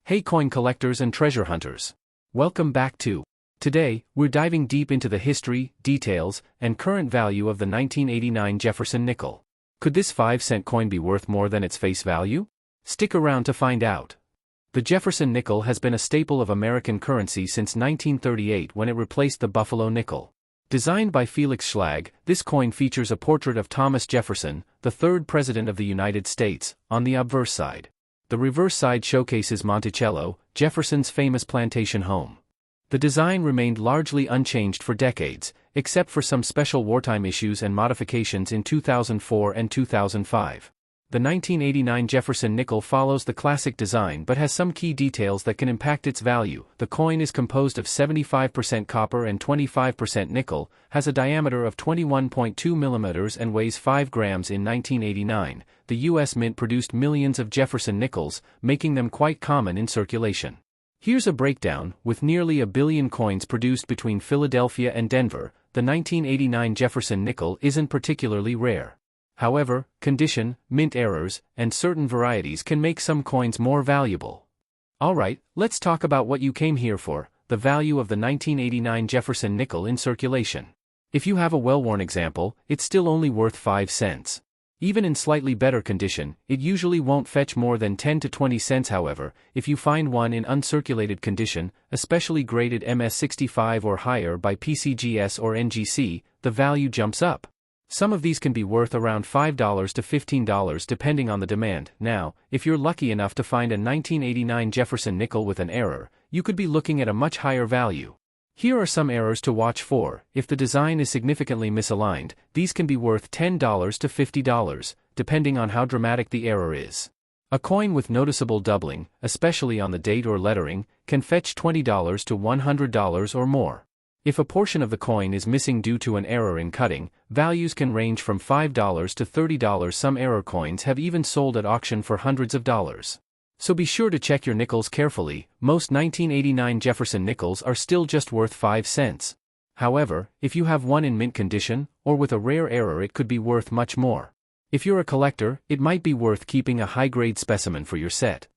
Hey coin collectors and treasure hunters. Welcome back to. Today, we're diving deep into the history, details, and current value of the 1989 Jefferson nickel. Could this 5-cent coin be worth more than its face value? Stick around to find out. The Jefferson nickel has been a staple of American currency since 1938 when it replaced the Buffalo nickel. Designed by Felix Schlag, this coin features a portrait of Thomas Jefferson, the third President of the United States, on the obverse side. The reverse side showcases Monticello, Jefferson's famous plantation home. The design remained largely unchanged for decades, except for some special wartime issues and modifications in 2004 and 2005. The 1989 Jefferson nickel follows the classic design but has some key details that can impact its value. The coin is composed of 75% copper and 25% nickel, has a diameter of 21.2 millimeters and weighs 5 grams. In 1989, the U.S. Mint produced millions of Jefferson nickels, making them quite common in circulation. Here's a breakdown. With nearly a billion coins produced between Philadelphia and Denver, the 1989 Jefferson nickel isn't particularly rare. However, condition, mint errors, and certain varieties can make some coins more valuable. Alright, let's talk about what you came here for, the value of the 1989 Jefferson nickel in circulation. If you have a well-worn example, it's still only worth 5 cents. Even in slightly better condition, it usually won't fetch more than 10 to 20 cents. However, if you find one in uncirculated condition, especially graded MS65 or higher by PCGS or NGC, the value jumps up. Some of these can be worth around $5 to $15 depending on the demand. Now, if you're lucky enough to find a 1989 Jefferson nickel with an error, you could be looking at a much higher value. Here are some errors to watch for. If the design is significantly misaligned, these can be worth $10 to $50, depending on how dramatic the error is. A coin with noticeable doubling, especially on the date or lettering, can fetch $20 to $100 or more. If a portion of the coin is missing due to an error in cutting, values can range from $5 to $30. Some error coins have even sold at auction for hundreds of dollars. So be sure to check your nickels carefully. Most 1989 Jefferson nickels are still just worth 5 cents. However, if you have one in mint condition, or with a rare error, it could be worth much more. If you're a collector, it might be worth keeping a high-grade specimen for your set.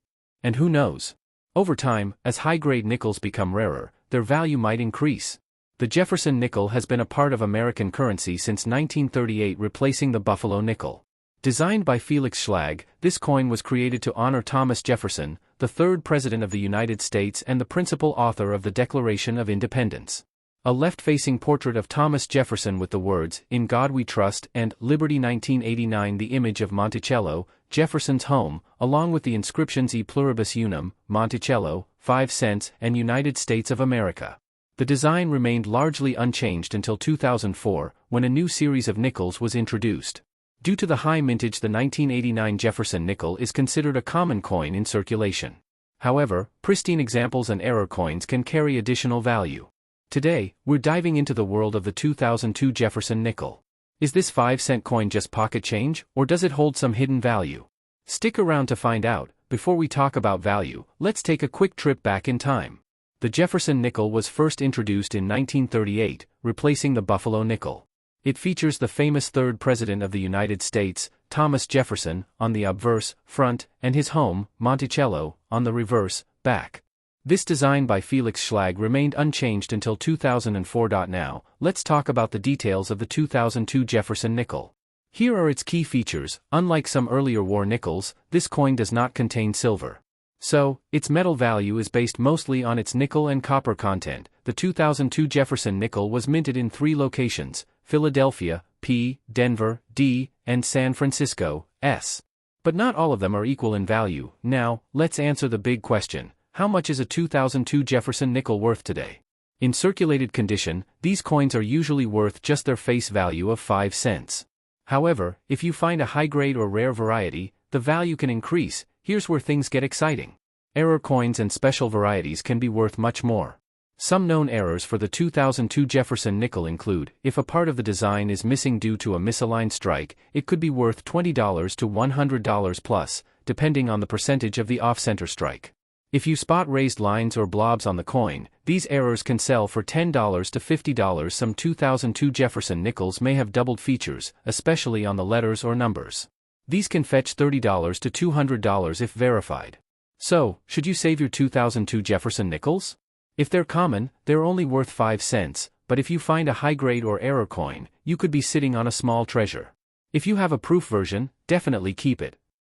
And who knows? Over time, as high-grade nickels become rarer, their value might increase. The Jefferson nickel has been a part of American currency since 1938, replacing the Buffalo nickel. Designed by Felix Schlag, this coin was created to honor Thomas Jefferson, the third President of the United States and the principal author of the Declaration of Independence. A left-facing portrait of Thomas Jefferson with the words, "In God We Trust," and "Liberty." 1989, the image of Monticello, Jefferson's home, along with the inscriptions "E Pluribus Unum," Monticello, 5 cents, and "United States of America." The design remained largely unchanged until 2004, when a new series of nickels was introduced. Due to the high mintage, the 1989 Jefferson nickel is considered a common coin in circulation. However, pristine examples and error coins can carry additional value. Today, we're diving into the world of the 2002 Jefferson nickel. Is this 5-cent coin just pocket change, or does it hold some hidden value? Stick around to find out. Before we talk about value, let's take a quick trip back in time. The Jefferson nickel was first introduced in 1938, replacing the Buffalo nickel. It features the famous third President of the United States, Thomas Jefferson, on the obverse, front, and his home, Monticello, on the reverse, back. This design by Felix Schlag remained unchanged until 2004. Now, let's talk about the details of the 2002 Jefferson nickel. Here are its key features. Unlike some earlier war nickels, this coin does not contain silver. So, its metal value is based mostly on its nickel and copper content. The 2002 Jefferson nickel was minted in 3 locations: Philadelphia, P, Denver, D, and San Francisco, S. But not all of them are equal in value. Now, let's answer the big question: how much is a 2002 Jefferson nickel worth today? In circulated condition, these coins are usually worth just their face value of 5 cents. However, if you find a high-grade or rare variety, the value can increase. Here's where things get exciting. Error coins and special varieties can be worth much more. Some known errors for the 2002 Jefferson nickel include: if a part of the design is missing due to a misaligned strike, it could be worth $20 to $100 plus, depending on the percentage of the off-center strike. If you spot raised lines or blobs on the coin, these errors can sell for $10 to $50. Some 2002 Jefferson nickels may have doubled features, especially on the letters or numbers. These can fetch $30 to $200 if verified. So, should you save your 2002 Jefferson nickels? If they're common, they're only worth 5 cents, but if you find a high-grade or error coin, you could be sitting on a small treasure. If you have a proof version, definitely keep it.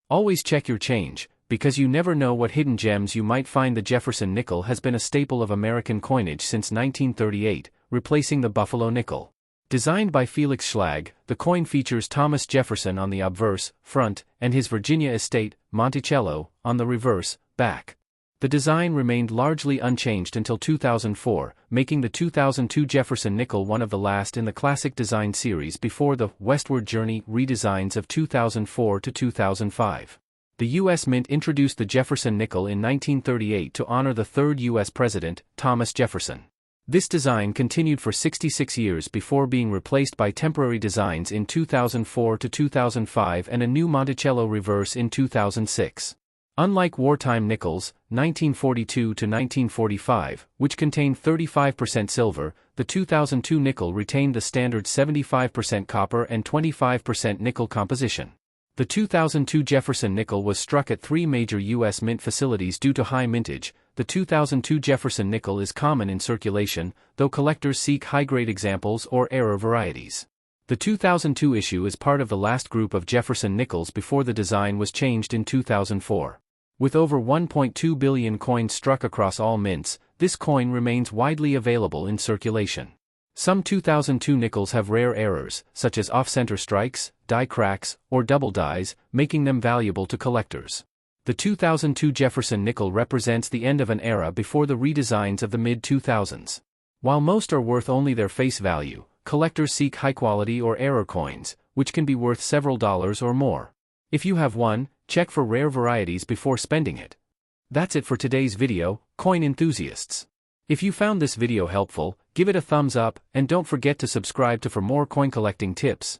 Always check your change, because you never know what hidden gems you might find. The Jefferson nickel has been a staple of American coinage since 1938, replacing the Buffalo nickel. Designed by Felix Schlag, the coin features Thomas Jefferson on the obverse, front, and his Virginia estate, Monticello, on the reverse, back. The design remained largely unchanged until 2004, making the 2002 Jefferson nickel one of the last in the classic design series before the Westward Journey redesigns of 2004 to 2005. The U.S. Mint introduced the Jefferson nickel in 1938 to honor the third U.S. president, Thomas Jefferson. This design continued for 66 years before being replaced by temporary designs in 2004 to 2005 and a new Monticello reverse in 2006. Unlike wartime nickels, 1942 to 1945, which contained 35% silver, the 2002 nickel retained the standard 75% copper and 25% nickel composition. The 2002 Jefferson nickel was struck at 3 major U.S. mint facilities due to high mintage. The 2002 Jefferson nickel is common in circulation, though collectors seek high-grade examples or error varieties. The 2002 issue is part of the last group of Jefferson nickels before the design was changed in 2004. With over 1.2 billion coins struck across all mints, this coin remains widely available in circulation. Some 2002 nickels have rare errors, such as off-center strikes, die cracks, or double dies, making them valuable to collectors. The 2002 Jefferson nickel represents the end of an era before the redesigns of the mid-2000s. While most are worth only their face value, collectors seek high-quality or error coins, which can be worth several dollars or more. If you have one, check for rare varieties before spending it. That's it for today's video, coin enthusiasts. If you found this video helpful, give it a thumbs up, and don't forget to subscribe for more coin collecting tips.